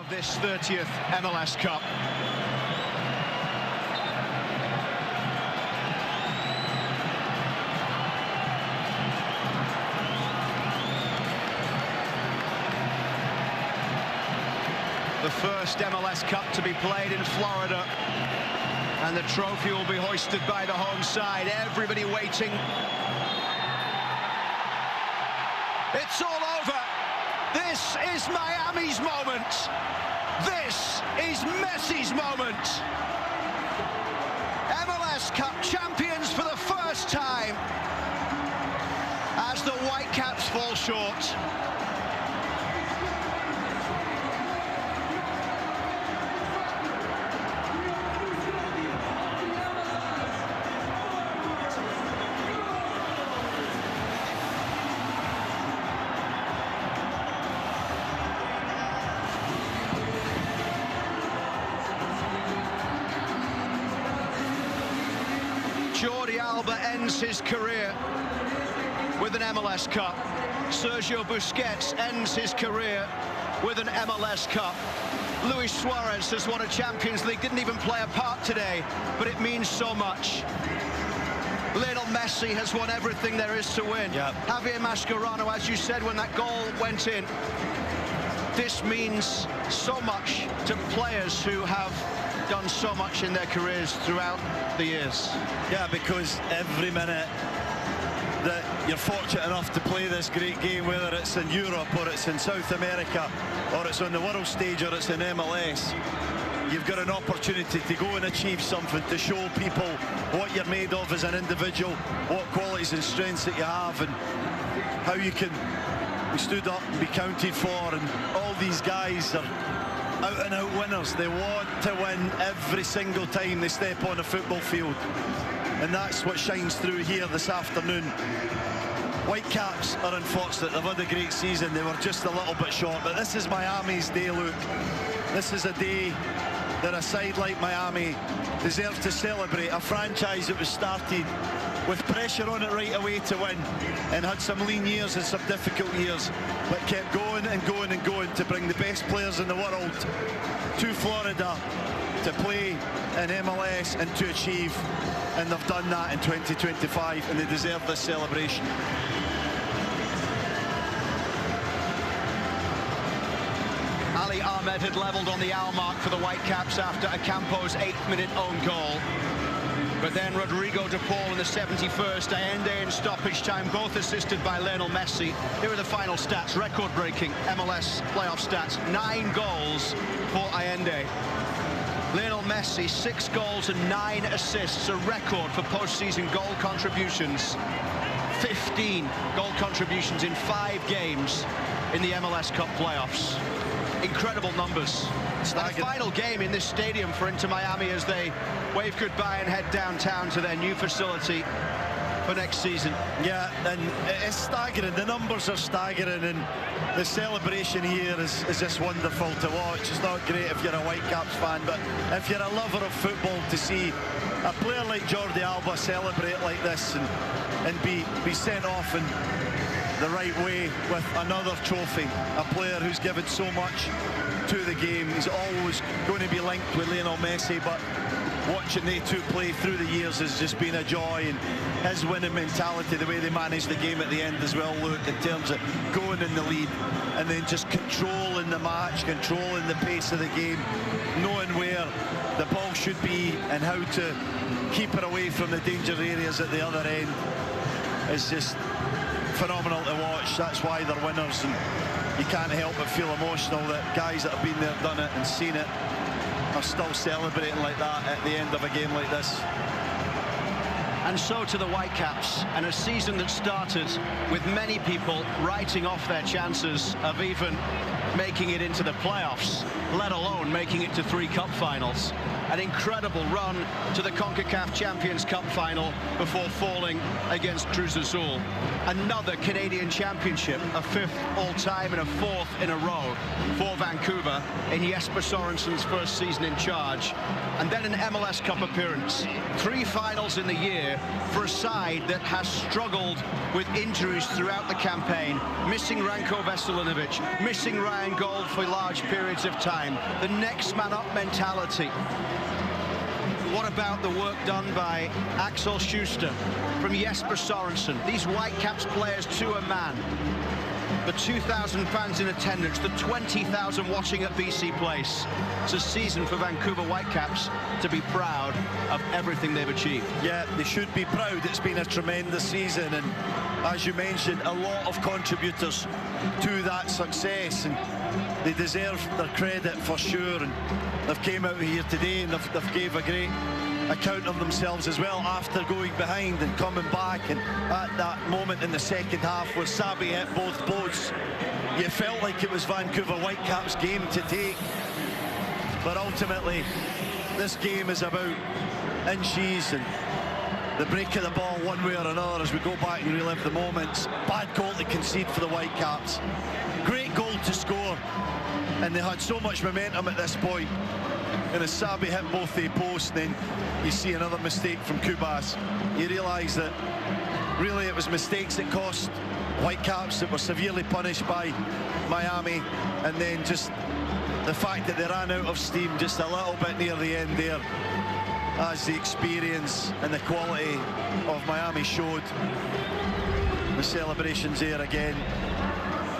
of this 30th MLS Cup. The first MLS Cup to be played in Florida, and the trophy will be hoisted by the home side. Everybody waiting. It's all over. This is Miami's moment. This is Messi's moment. MLS Cup champions for the first time as the Whitecaps fall short. Jordi Alba ends his career with an MLS Cup. Sergio Busquets ends his career with an MLS Cup. Luis Suarez has won a Champions League, didn't even play a part today, but it means so much. Lionel Messi has won everything there is to win. Yep. Javier Mascherano, as you said when that goal went in, this means so much to players who have done so much in their careers throughout the years. Yeah, because every minute that you're fortunate enough to play this great game, whether it's in Europe or it's in South America or it's on the world stage or it's in MLS, you've got an opportunity to go and achieve something, to show people what you're made of as an individual, what qualities and strengths that you have, and how you can be stood up and be counted for. And all these guys are out-and-out winners. They want to win every single time they step on a football field, and that's what shines through here this afternoon. Whitecaps are unfortunate. They've had a great season. They were just a little bit short, but this is Miami's day, Luke. This is a day that a side like Miami deserves to celebrate. A franchise that was started with pressure on it right away to win, and had some lean years and some difficult years, but kept going and going and going to bring the best players in the world to Florida to play in MLS and to achieve, and they've done that in 2025, and they deserve this celebration. Ali Ahmed had levelled on the hour mark for the Whitecaps after Ocampo's 8th-minute own goal. But then Rodrigo de Paul in the 71st, Allende in stoppage time, both assisted by Lionel Messi. Here are the final stats, record-breaking MLS playoff stats. 9 goals for Allende. Lionel Messi, 6 goals and 9 assists, a record for postseason goal contributions. 15 goal contributions in 5 games in the MLS Cup playoffs. Incredible numbers. And a final game in this stadium for Inter Miami as they wave goodbye and head downtown to their new facility for next season. Yeah, and it's staggering. The numbers are staggering, and the celebration here is just wonderful to watch. It's not great if you're a Whitecaps fan, but if you're a lover of football, to see a player like Jordi Alba celebrate like this and be sent off in the right way with another trophy, a player who's given so much to the game. He's always going to be linked with Lionel Messi, but watching they two play through the years has just been a joy, and his winning mentality, the way they manage the game at the end as well, Luke, in terms of going in the lead and then just controlling the match, controlling the pace of the game, knowing where the ball should be and how to keep it away from the danger areas at the other end is just phenomenal to watch. That's why they're winners, and you can't help but feel emotional that guys that have been there, done it and seen it are still celebrating like that at the end of a game like this. And so to the Whitecaps, and a season that started with many people writing off their chances of even making it into the playoffs, let alone making it to 3 cup finals. an incredible run to the CONCACAF Champions Cup final before falling against Cruz Azul. Another Canadian championship, a 5th all-time and a 4th in a row for Vancouver in Jesper Sorensen's first season in charge. And then an MLS Cup appearance. 3 finals in the year for a side that has struggled with injuries throughout the campaign, missing Ranko Veselinovic, missing Ryan Gold for large periods of time. The next man up mentality. What about the work done by Axel Schuster, from Jesper Sorensen? These Whitecaps players to a man. The 2,000 fans in attendance, the 20,000 watching at BC Place. It's a season for Vancouver Whitecaps to be proud of everything they've achieved. Yeah, they should be proud. It's been a tremendous season, and as you mentioned, a lot of contributors to that success, and they deserve their credit for sure. And they've came out here today and they've gave a great account of themselves as well after going behind and coming back. And at that moment in the second half where Sabi hit both posts, you felt like it was Vancouver Whitecaps' game to take. But ultimately, this game is about inches and the break of the ball one way or another as we go back and relive the moments. Bad goal to concede for the Whitecaps. Great goal to score. And they had so much momentum at this point. And as Sabi hit both the posts, then you see another mistake from Kubas. You realise that really it was mistakes that cost Whitecaps, that were severely punished by Miami, and then just the fact that they ran out of steam just a little bit near the end there, as the experience and the quality of Miami showed. The celebrations there again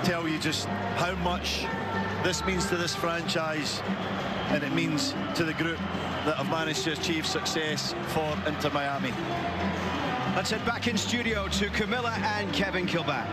tell you just how much this means to this franchise, and it means to the group that have managed to achieve success for Inter Miami. Let's head back in studio to Camilla and Kevin Kilbane.